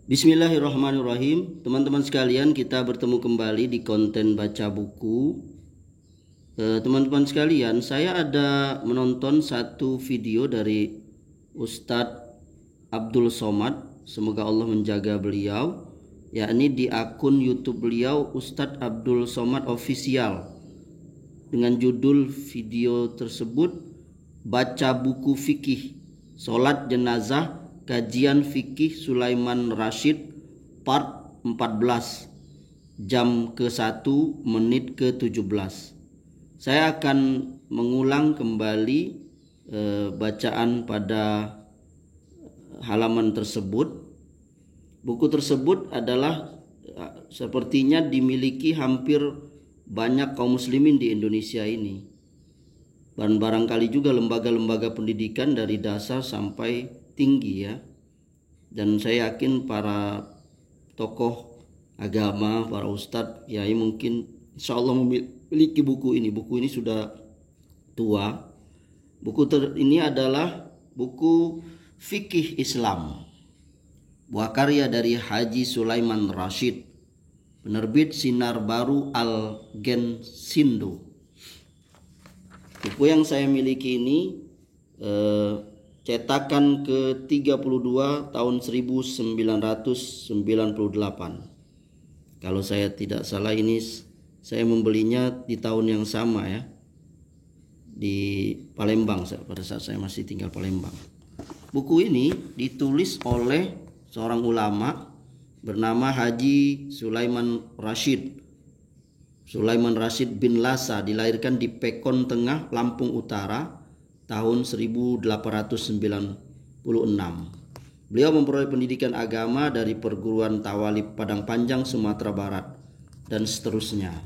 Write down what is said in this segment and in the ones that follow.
Bismillahirrahmanirrahim. Teman-teman sekalian, kita bertemu kembali di konten baca buku. Teman-teman sekalian, saya ada menonton satu video dari Ustadz Abdul Somad. Semoga Allah menjaga beliau, yakni di akun YouTube beliau Ustadz Abdul Somad Official. Dengan judul video tersebut, baca buku fikih, sholat jenazah, kajian fikih Sulaiman Rashid part 14, jam ke-1 menit ke-17. Saya akan mengulang kembali bacaan pada halaman tersebut. Buku tersebut adalah sepertinya dimiliki hampir banyak kaum muslimin di Indonesia ini. Dan barangkali juga lembaga-lembaga pendidikan dari dasar sampai tinggi ya. Dan saya yakin para tokoh agama, para ustadz, ya mungkin insya Allah memiliki buku ini. Buku ini sudah tua. Buku ini adalah buku fikih Islam, buah karya dari Haji Sulaiman Rashid, penerbit Sinar Baru Al-Gensindo. Buku yang saya miliki ini cetakan ke-32 tahun 1998. Kalau saya tidak salah ini saya membelinya di tahun yang sama ya, di Palembang pada saat saya masih tinggal Palembang. Buku ini ditulis oleh seorang ulama bernama Haji Sulaiman Rashid. Sulaiman Rashid bin Lasa, dilahirkan di Pekon Tengah, Lampung Utara tahun 1896. Beliau memperoleh pendidikan agama dari perguruan Tawalib Padang Panjang, Sumatera Barat, dan seterusnya.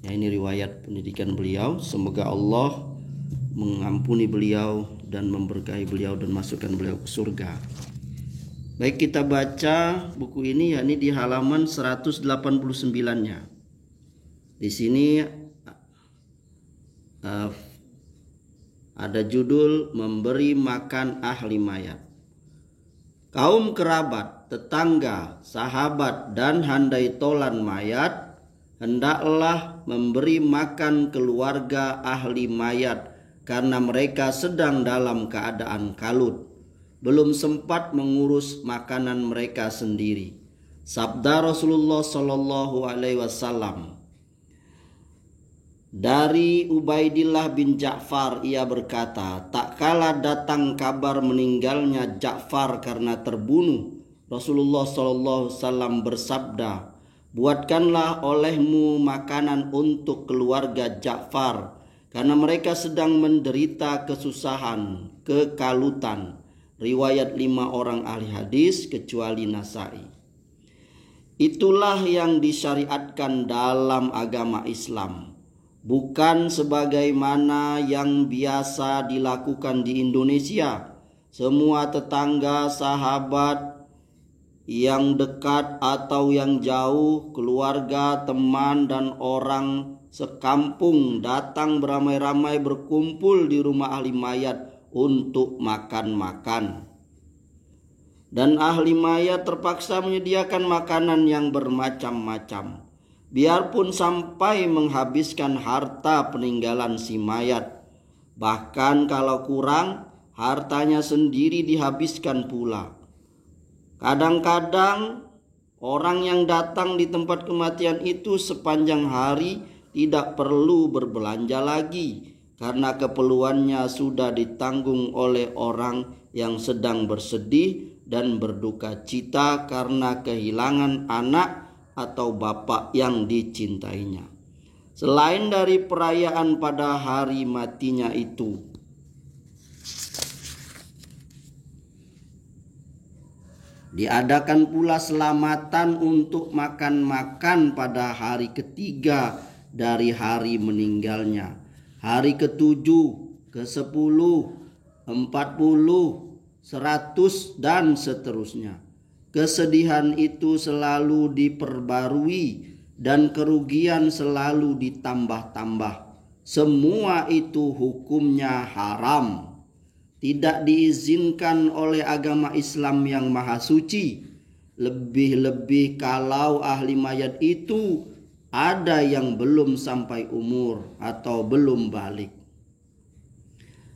Ya, ini riwayat pendidikan beliau. Semoga Allah mengampuni beliau dan memberkahi beliau dan masukkan beliau ke surga. Baik, kita baca buku ini yakni di halaman 189-nya. Di sini ada judul memberi makan ahli mayat. Kaum kerabat, tetangga, sahabat, dan handai tolan mayat hendaklah memberi makan keluarga ahli mayat karena mereka sedang dalam keadaan kalut, belum sempat mengurus makanan mereka sendiri. Sabda Rasulullah Shallallahu Alaihi Wasallam. Dari Ubaidillah bin Ja'far, ia berkata, tak kala datang kabar meninggalnya Ja'far karena terbunuh, Rasulullah SAW bersabda, buatkanlah olehmu makanan untuk keluarga Ja'far, karena mereka sedang menderita kesusahan, kekalutan. Riwayat 5 orang ahli hadis kecuali Nasai. Itulah yang disyariatkan dalam agama Islam. Bukan sebagaimana yang biasa dilakukan di Indonesia. Semua tetangga, sahabat yang dekat atau yang jauh, keluarga, teman, dan orang sekampung datang beramai-ramai berkumpul di rumah ahli mayat untuk makan-makan. Dan ahli mayat terpaksa menyediakan makanan yang bermacam-macam, biarpun sampai menghabiskan harta peninggalan si mayat. Bahkan kalau kurang, hartanya sendiri dihabiskan pula. Kadang-kadang orang yang datang di tempat kematian itu sepanjang hari tidak perlu berbelanja lagi, karena keperluannya sudah ditanggung oleh orang yang sedang bersedih dan berduka cita karena kehilangan anak atau bapak yang dicintainya. Selain dari perayaan pada hari matinya itu, diadakan pula selamatan untuk makan-makan pada hari ketiga dari hari meninggalnya, hari ke-7, ke-10, 40, 100, dan seterusnya. Kesedihan itu selalu diperbarui dan kerugian selalu ditambah-tambah. Semua itu hukumnya haram. Tidak diizinkan oleh agama Islam yang maha suci. Lebih-lebih kalau ahli mayat itu ada yang belum sampai umur atau belum balik.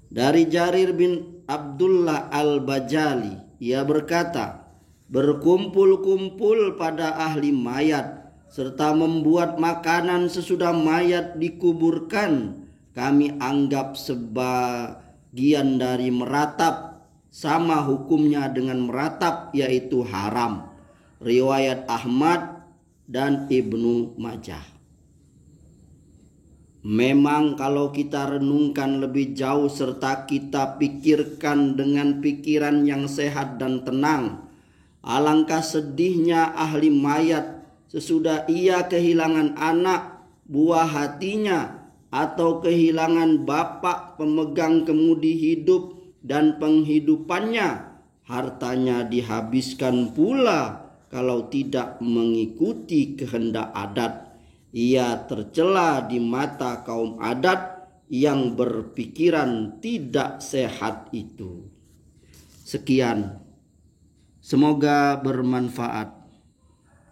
Dari Jarir bin Abdullah al-Bajali, ia berkata, berkumpul-kumpul pada ahli mayat serta membuat makanan sesudah mayat dikuburkan, kami anggap sebagian dari meratap, sama hukumnya dengan meratap, yaitu haram. Riwayat Ahmad dan Ibnu Majah. Memang kalau kita renungkan lebih jauh serta kita pikirkan dengan pikiran yang sehat dan tenang, alangkah sedihnya ahli mayat sesudah ia kehilangan anak, buah hatinya, atau kehilangan bapak pemegang kemudi hidup dan penghidupannya, hartanya dihabiskan pula kalau tidak mengikuti kehendak adat. Ia tercela di mata kaum adat yang berpikiran tidak sehat itu. Sekian, semoga bermanfaat.